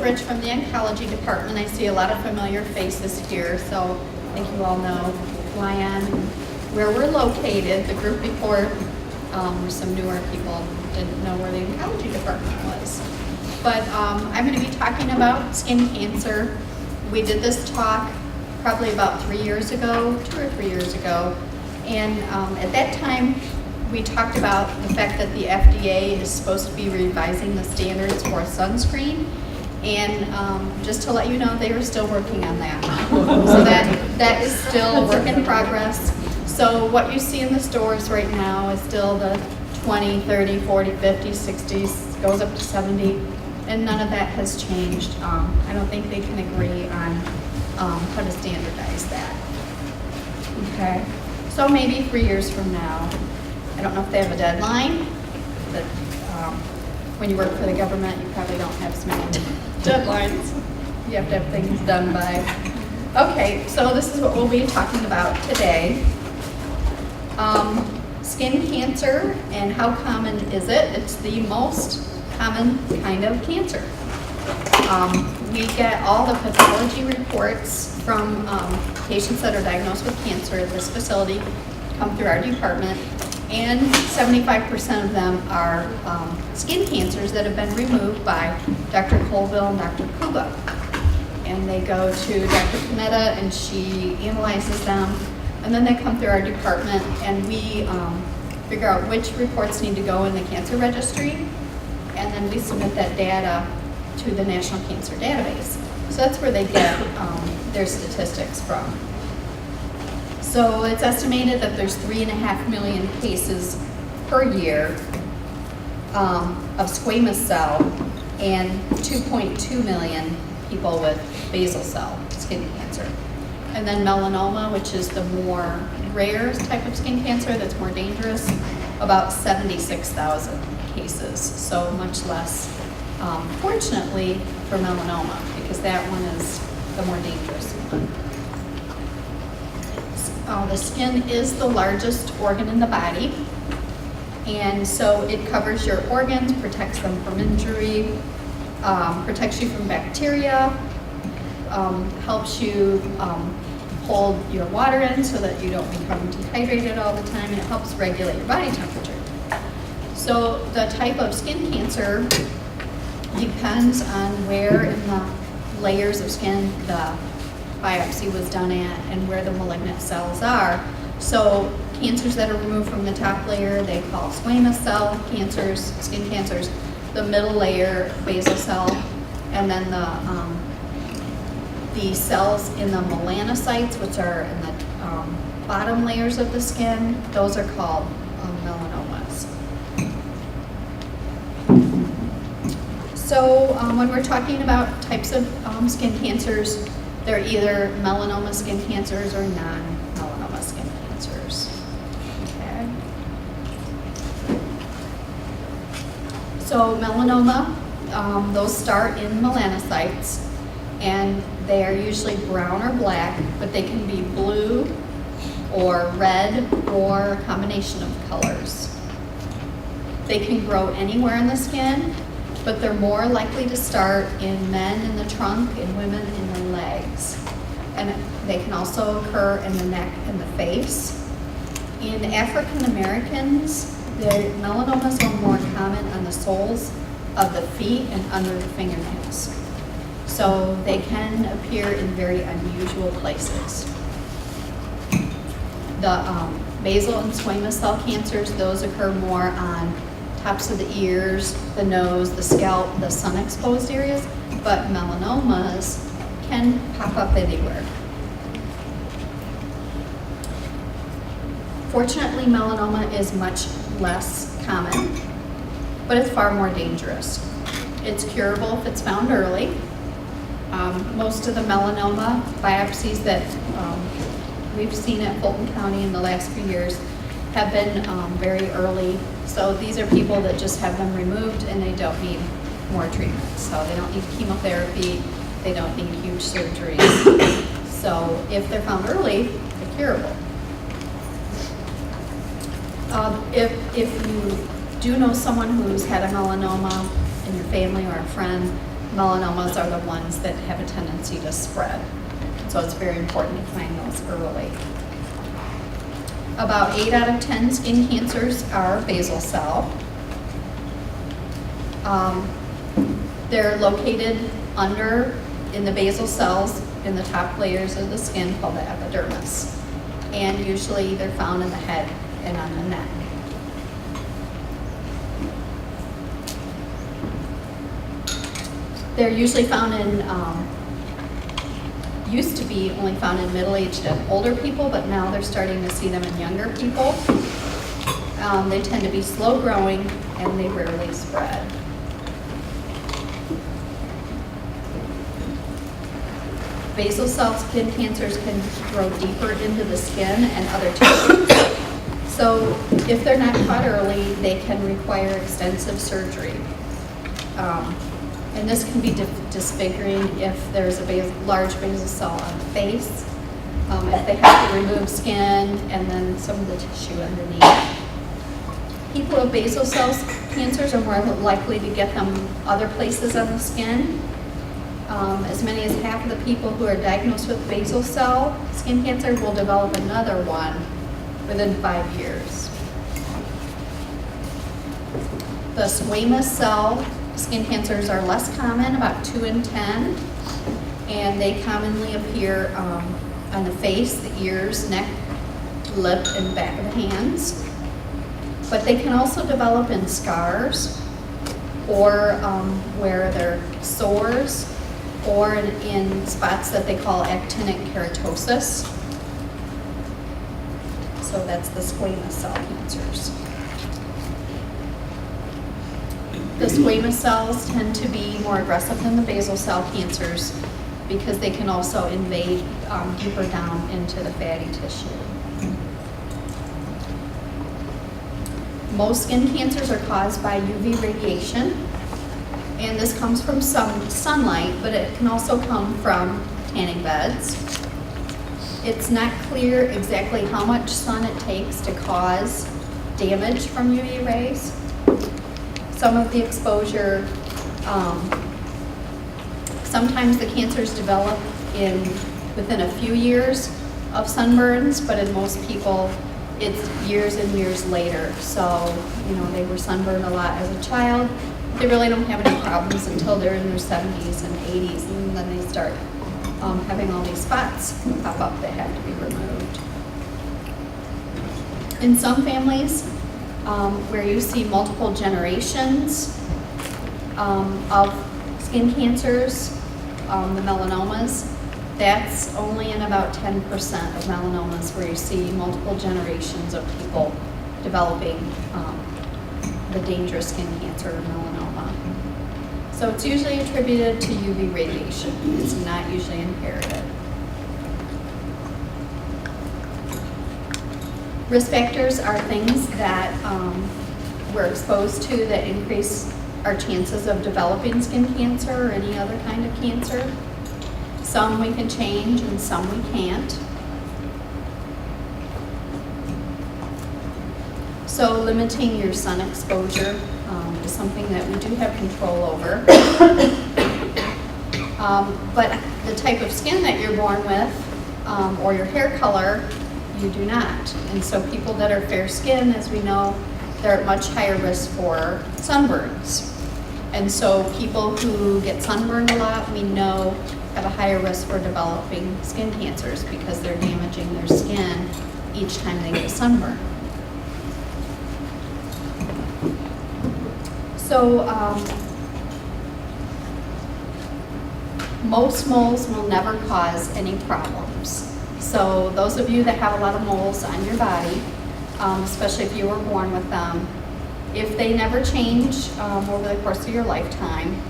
Rich from the oncology department. I see a lot of familiar faces here, so I think you all know who I am and where we're located. The group before were some newer people who didn't know where the oncology department was. But I'm going to be talking about skin cancer. We did this talk probably about 3 years ago, 2 or 3 years ago, and at that time we talked about the fact that the FDA is supposed to be revising the standards for sunscreen, and just to let you know, they are still working on that. So that is still a work in progress. So what you see in the stores right now is still the 20, 30, 40, 50, 60, goes up to 70, and none of that has changed. I don't think they can agree on how to standardize that. Okay, so maybe 3 years from now, I don't know if they have a deadline, but when you work for the government, you probably don't have as many deadlines. You have to have things done by. Okay, so this is what we'll be talking about today. Skin cancer and how common is it? It's the most common kind of cancer. We get all the pathology reports from patients that are diagnosed with cancer at this facility come through our department, and 75% of them are skin cancers that have been removed by Dr. Colville and Dr. Kuba. And they go to Dr. Panetta and she analyzes them, and then they come through our department and we figure out which reports need to go in the cancer registry, and then we submit that data to the National Cancer Database. So that's where they get their statistics from. So it's estimated that there's 3.5 million cases per year of squamous cell and 2.2 million people with basal cell skin cancer. And then melanoma, which is the more rare type of skin cancer that's more dangerous, about 76,000 cases. So much less, fortunately, for melanoma, because that one is the more dangerous one. The skin is the largest organ in the body, and so it covers your organs, protects them from injury, protects you from bacteria, helps you hold your water in so that you don't become dehydrated all the time, and it helps regulate your body temperature. So the type of skin cancer depends on where in the layers of skin the biopsy was done at and where the malignant cells are. So cancers that are removed from the top layer, they call squamous cell cancers, skin cancers. The middle layer, basal cell, and then the cells in the melanocytes, which are in the bottom layers of the skin, those are called melanomas. So when we're talking about types of skin cancers, they're either melanoma skin cancers or non-melanoma skin cancers. Okay. So melanoma, those start in melanocytes, and they are usually brown or black, but they can be blue or red or a combination of colors. They can grow anywhere in the skin, but they're more likely to start in men in the trunk and women in the legs. And they can also occur in the neck and the face. In African Americans, the melanomas are more common on the soles of the feet and under the fingernails. So they can appear in very unusual places. The basal and squamous cell cancers, those occur more on tops of the ears, the nose, the scalp, the sun-exposed areas, but melanomas can pop up anywhere. Fortunately, melanoma is much less common, but it's far more dangerous. It's curable if it's found early. Most of the melanoma biopsies that we've seen at Fulton County in the last few years have been very early. So these are people that just have them removed and they don't need more treatment. So they don't need chemotherapy, they don't need huge surgeries. So if they're found early, they're curable. If you do know someone who's had a melanoma in your family or a friend, melanomas are the ones that have a tendency to spread. So it's very important to find those early. About 8 out of 10 skin cancers are basal cell. They're located in the basal cells in the top layers of the skin called the epidermis. And usually they're found in the head and on the neck. They're usually found used to be only found in middle-aged and older people, but now they're starting to see them in younger people. They tend to be slow growing and they rarely spread. Basal cell skin cancers can grow deeper into the skin and other tissues. So if they're not caught early, they can require extensive surgery. And this can be disfiguring if there's a large basal cell on the face, if they have to remove skin and then some of the tissue underneath. People with basal cell cancers are more likely to get them other places on the skin. As many as half of the people who are diagnosed with basal cell skin cancer will develop another one within 5 years. The squamous cell skin cancers are less common, about 2 in 10, and they commonly appear on the face, the ears, neck, lip, and back of the hands. But they can also develop in scars or where they're sores or in spots that they call actinic keratosis. So that's the squamous cell cancers. The squamous cells tend to be more aggressive than the basal cell cancers because they can also invade deeper down into the fatty tissue. Most skin cancers are caused by UV radiation, and this comes from some sunlight, but it can also come from tanning beds. It's not clear exactly how much sun it takes to cause damage from UV rays. Some of the exposure, sometimes the cancers develop within a few years of sunburns, but in most people, it's years and years later. So, they were sunburned a lot as a child. They really don't have any problems until they're in their 70s and 80s, and then they start having all these spots pop up that have to be removed. In some families, where you see multiple generations of skin cancers, the melanomas, that's only in about 10% of melanomas where you see multiple generations of people developing the dangerous skin cancer or melanoma. So it's usually attributed to UV radiation. It's not usually inherited. Risk factors are things that we're exposed to that increase our chances of developing skin cancer or any other kind of cancer. Some we can change and some we can't. So limiting your sun exposure is something that we do have control over. But the type of skin that you're born with or your hair color, you do not. And so people that are fair skinned, as we know, they're at much higher risk for sunburns. And so people who get sunburned a lot, we know, have a higher risk for developing skin cancers because they're damaging their skin each time they get a sunburn. So most moles will never cause any problems. So those of you that have a lot of moles on your body, especially if you were born with them, if they never change over the course of your lifetime,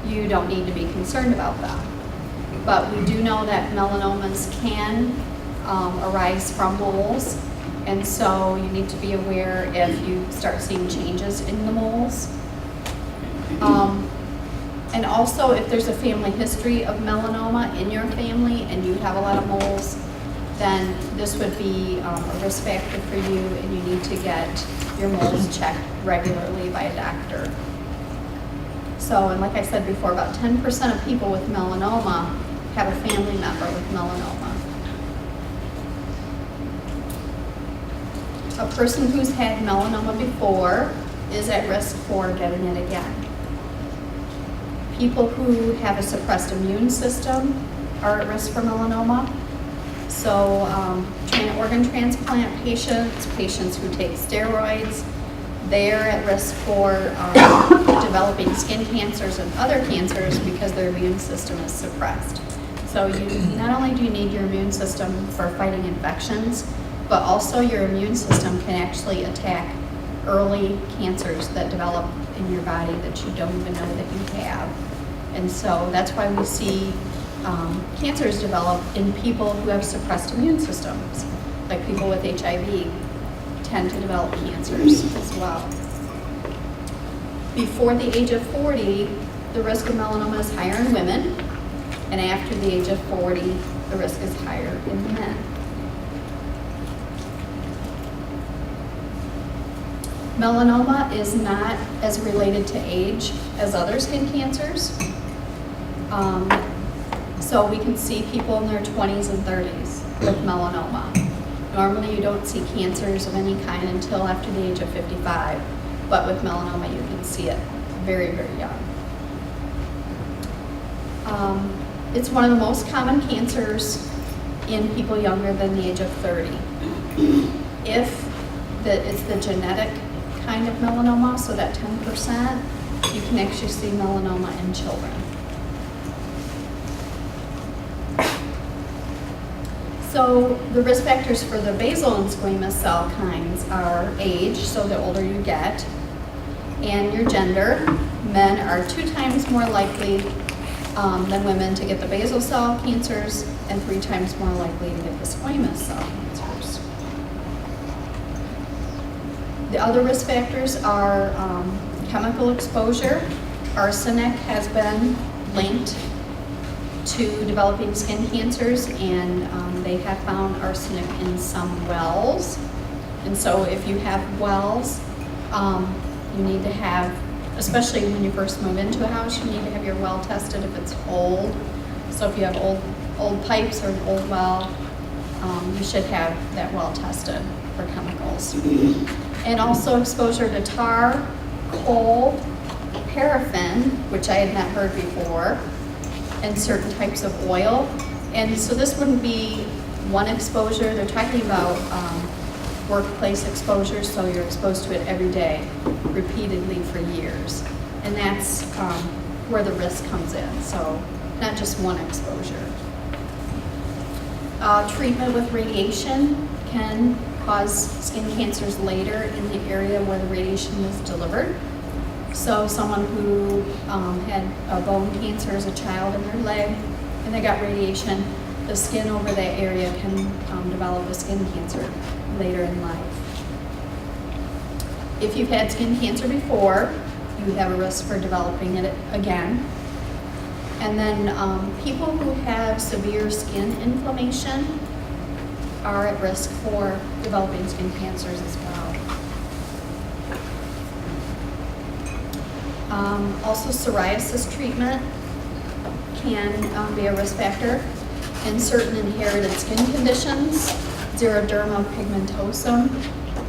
you don't need to be concerned about them. But we do know that melanomas can arise from moles, and so you need to be aware if you start seeing changes in the moles. And also, if there's a family history of melanoma in your family and you have a lot of moles, then this would be a risk factor for you, and you need to get your moles checked regularly by a doctor. So, and like I said before, about 10% of people with melanoma have a family member with melanoma. A person who's had melanoma before is at risk for getting it again. People who have a suppressed immune system are at risk for melanoma. So organ transplant patients, patients who take steroids, they're at risk for developing skin cancers and other cancers because their immune system is suppressed. So not only do you need your immune system for fighting infections, but also your immune system can actually attack early cancers that develop in your body that you don't even know that you have. And so that's why we see cancers develop in people who have suppressed immune systems, like people with HIV tend to develop cancers as well. Before the age of 40, the risk of melanoma is higher in women, and after the age of 40, the risk is higher in men. Melanoma is not as related to age as other skin cancers. So we can see people in their 20s and 30s with melanoma. Normally you don't see cancers of any kind until after the age of 55, but with melanoma you can see it very, very young. It's one of the most common cancers in people younger than the age of 30. If it's the genetic kind of melanoma, so that 10%, you can actually see melanoma in children. So the risk factors for the basal and squamous cell kinds are age, so the older you get, and your gender. Men are 2 times more likely than women to get the basal cell cancers and 3 times more likely to get the squamous cell cancers. The other risk factors are chemical exposure. Arsenic has been linked to developing skin cancers, and they have found arsenic in some wells. And so if you have wells, you need to have, especially when you first move into a house, you need to have your well tested if it's old. So if you have old pipes or an old well, you should have that well tested for chemicals. And also exposure to tar, coal, paraffin, which I had not heard before, and certain types of oil. And so this wouldn't be one exposure. They're talking about workplace exposure, so you're exposed to it every day, repeatedly for years. And that's where the risk comes in, so not just one exposure. Treatment with radiation can cause skin cancers later in the area where the radiation is delivered. So someone who had a bone cancer as a child in their leg and they got radiation, the skin over that area can develop a skin cancer later in life. If you've had skin cancer before, you have a risk for developing it again. And then people who have severe skin inflammation are at risk for developing skin cancers as well. Also, psoriasis treatment can be a risk factor in certain inherited skin conditions, xeroderma pigmentosum,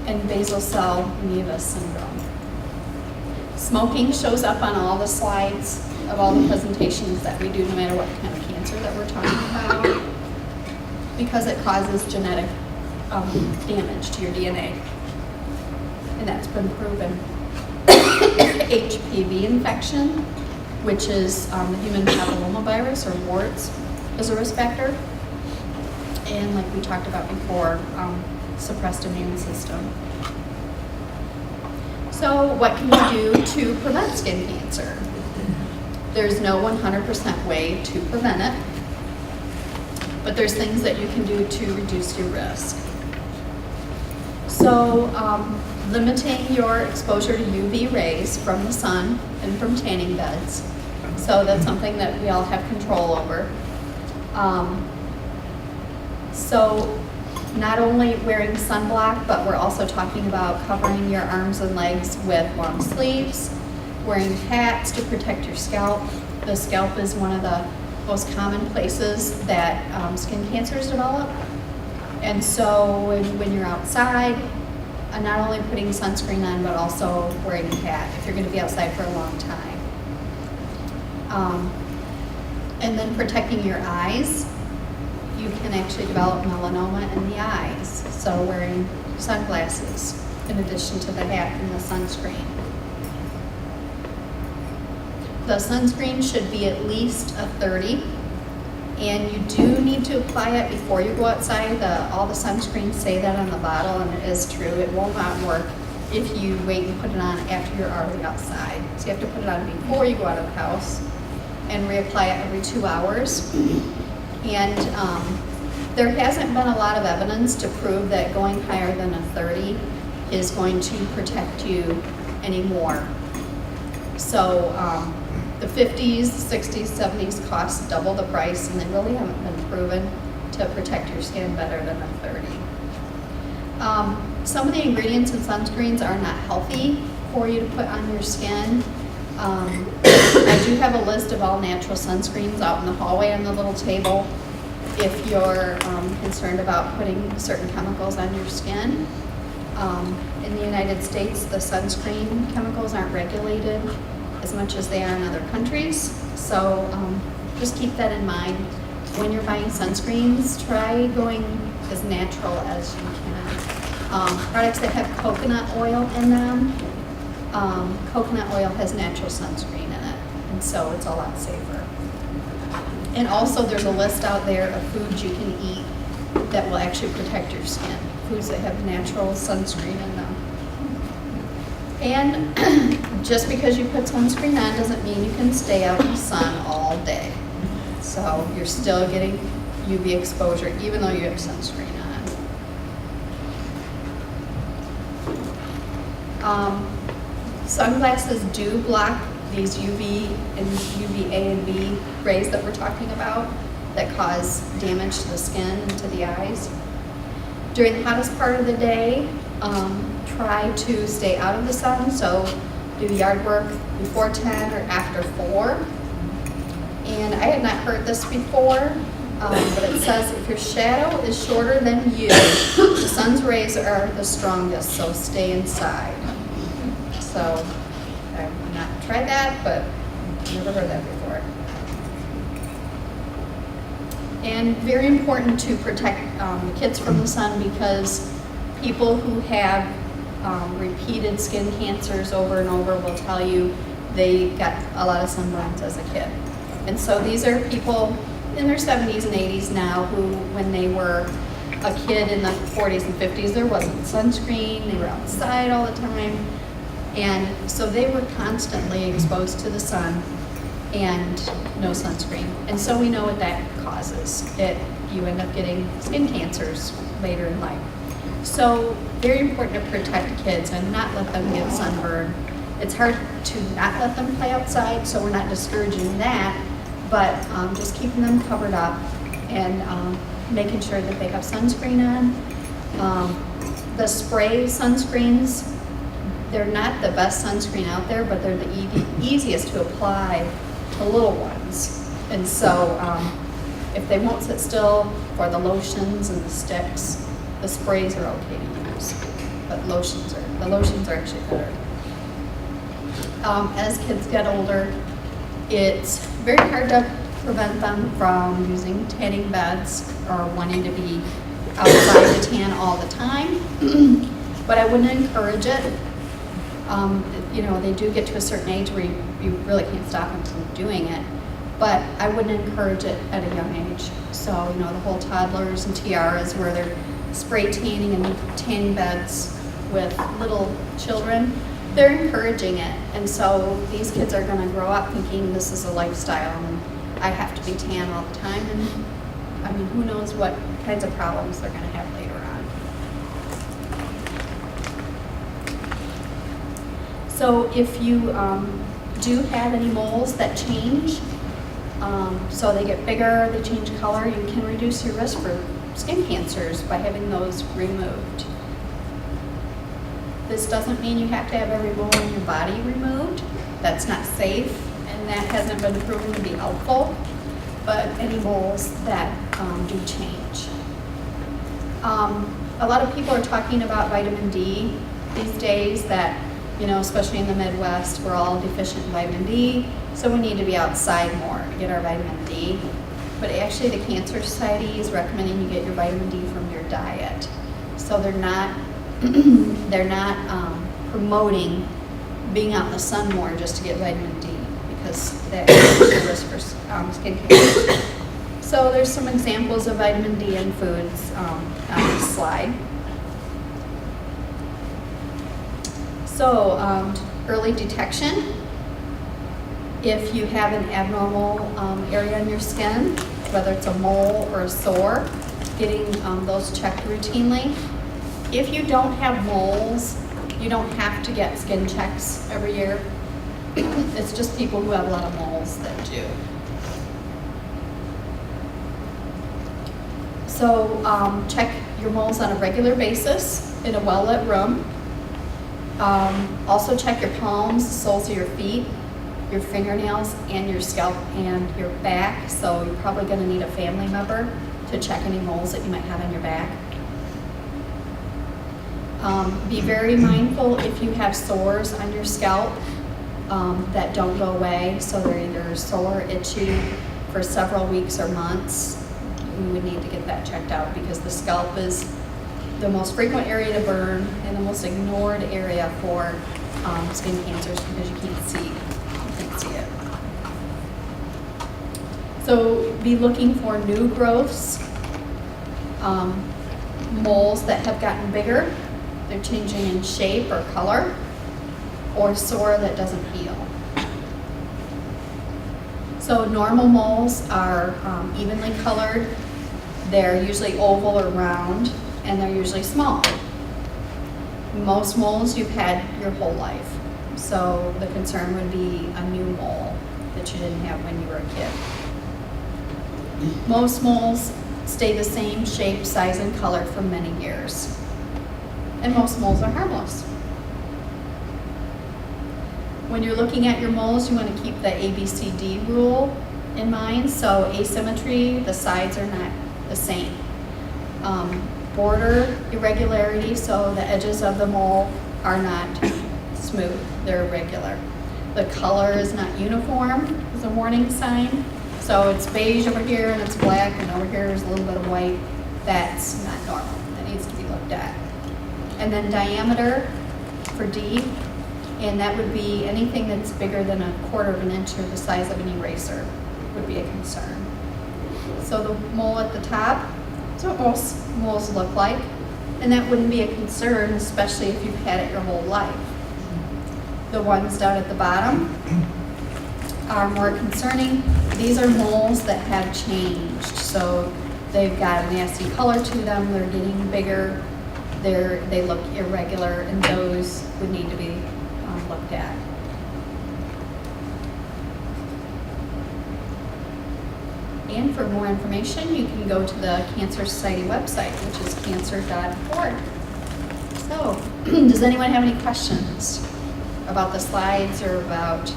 and basal cell nevus syndrome. Smoking shows up on all the slides of all the presentations that we do, no matter what kind of cancer that we're talking about, because it causes genetic damage to your DNA, and that's been proven. HPV infection, which is the human papillomavirus or warts, is a risk factor. And like we talked about before, suppressed immune system. So what can you do to prevent skin cancer? There's no 100% way to prevent it, but there's things that you can do to reduce your risk. So limiting your exposure to UV rays from the sun and from tanning beds. So that's something that we all have control over. So not only wearing sunblock, but we're also talking about covering your arms and legs with long sleeves, wearing hats to protect your scalp. The scalp is one of the most common places that skin cancers develop. And so when you're outside, not only putting sunscreen on, but also wearing a hat if you're going to be outside for a long time. And then protecting your eyes. You can actually develop melanoma in the eyes, so wearing sunglasses in addition to the hat and the sunscreen. The sunscreen should be at least a 30, and you do need to apply it before you go outside. All the sunscreens say that on the bottle, and it is true. It will not work if you wait and put it on after you're already outside. So you have to put it on before you go out of the house and reapply it every 2 hours. And there hasn't been a lot of evidence to prove that going higher than a 30 is going to protect you anymore. So the 50s, 60s, 70s cost double the price, and they really haven't been proven to protect your skin better than a 30. Some of the ingredients in sunscreens are not healthy for you to put on your skin. I do have a list of all natural sunscreens out in the hallway on the little table if you're concerned about putting certain chemicals on your skin. In the United States, the sunscreen chemicals aren't regulated as much as they are in other countries. So just keep that in mind. When you're buying sunscreens, try going as natural as you can. Products that have coconut oil in them, coconut oil has natural sunscreen in it, and so it's a lot safer. And also there's a list out there of foods you can eat that will actually protect your skin, foods that have natural sunscreen in them. And just because you put sunscreen on doesn't mean you can stay out in the sun all day. So you're still getting UV exposure even though you have sunscreen on. Sunglasses do block these UV and UVA and B rays that we're talking about that cause damage to the skin and to the eyes. During the hottest part of the day, try to stay out of the sun, so do yard work before 10 or after 4. And I had not heard this before, but it says if your shadow is shorter than you, the sun's rays are the strongest, so stay inside. So I've not tried that, but never heard that before. And very important to protect the kids from the sun, because people who have repeated skin cancers over and over will tell you they got a lot of sunburns as a kid. And so these are people in their 70s and 80s now who, when they were a kid in the 40s and 50s, there wasn't sunscreen, they were outside all the time. And so they were constantly exposed to the sun and no sunscreen. And so we know what that causes. You end up getting skin cancers later in life. So very important to protect kids and not let them get sunburn. It's hard to not let them play outside, so we're not discouraging that, but just keeping them covered up and making sure that they have sunscreen on. The spray sunscreens, they're not the best sunscreen out there, but they're the easiest to apply to little ones. And so if they won't sit still for the lotions and the sticks, the sprays are okay to use, but the lotions are actually better. As kids get older, it's very hard to prevent them from using tanning beds or wanting to be outside to tan all the time, but I wouldn't encourage it. They do get to a certain age where you really can't stop them from doing it, but I wouldn't encourage it at a young age. So, the whole toddlers and tiaras where they're spray tanning and tanning beds with little children, they're encouraging it. And so these kids are gonna grow up thinking this is a lifestyle and I have to be tan all the time. And who knows what kinds of problems they're gonna have later on. So if you do have any moles that change, so they get bigger, they change color, you can reduce your risk for skin cancers by having those removed. This doesn't mean you have to have every mole in your body removed. That's not safe, and that hasn't been proven to be helpful, but any moles that do change. A lot of people are talking about vitamin D these days, that, you know, especially in the Midwest, we're all deficient in vitamin D, so we need to be outside more to get our vitamin D. But actually the Cancer Society is recommending you get your vitamin D from your diet. So they're not, promoting being out in the sun more just to get vitamin D, because that increases the risk for skin cancer. So there's some examples of vitamin D in foods on this slide. So early detection. If you have an abnormal area in your skin, whether it's a mole or a sore, getting those checked routinely. If you don't have moles, you don't have to get skin checks every year. It's just people who have a lot of moles that do. So check your moles on a regular basis in a well-lit room. Also check your palms, the soles of your feet, your fingernails, and your scalp and your back. So you're probably going to need a family member to check any moles that you might have on your back. Be very mindful if you have sores on your scalp that don't go away. So they're either sore, itchy for several weeks or months. We would need to get that checked out, because the scalp is the most frequent area to burn and the most ignored area for skin cancers, because you can't see it. So be looking for new growths, moles that have gotten bigger, they're changing in shape or color, or sore that doesn't heal. So normal moles are evenly colored. They're usually oval or round, and they're usually small. Most moles you've had your whole life. So the concern would be a new mole that you didn't have when you were a kid. Most moles stay the same shape, size, and color for many years. And most moles are harmless. When you're looking at your moles, you want to keep the ABCD rule in mind. So asymmetry, the sides are not the same. Border irregularity, so the edges of the mole are not smooth, they're irregular. The color is not uniform, is a warning sign. So it's beige over here and it's black, and over here is a little bit of white. That's not normal, that needs to be looked at. And then diameter for D, and that would be anything that's bigger than 1/4 of an inch or the size of an eraser would be a concern. So the mole at the top, that's what most moles look like, and that wouldn't be a concern, especially if you've had it your whole life. The ones down at the bottom are more concerning. These are moles that have changed, so they've got a nasty color to them, they're getting bigger, they look irregular, and those would need to be looked at. And for more information, you can go to the Cancer Society website, which is cancer.org. So, does anyone have any questions about the slides or about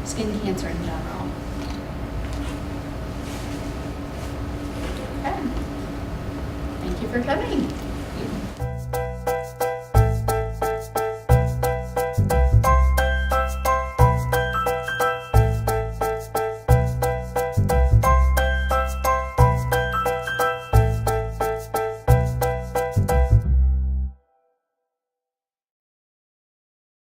skin cancer in general? Okay. Thank you for coming.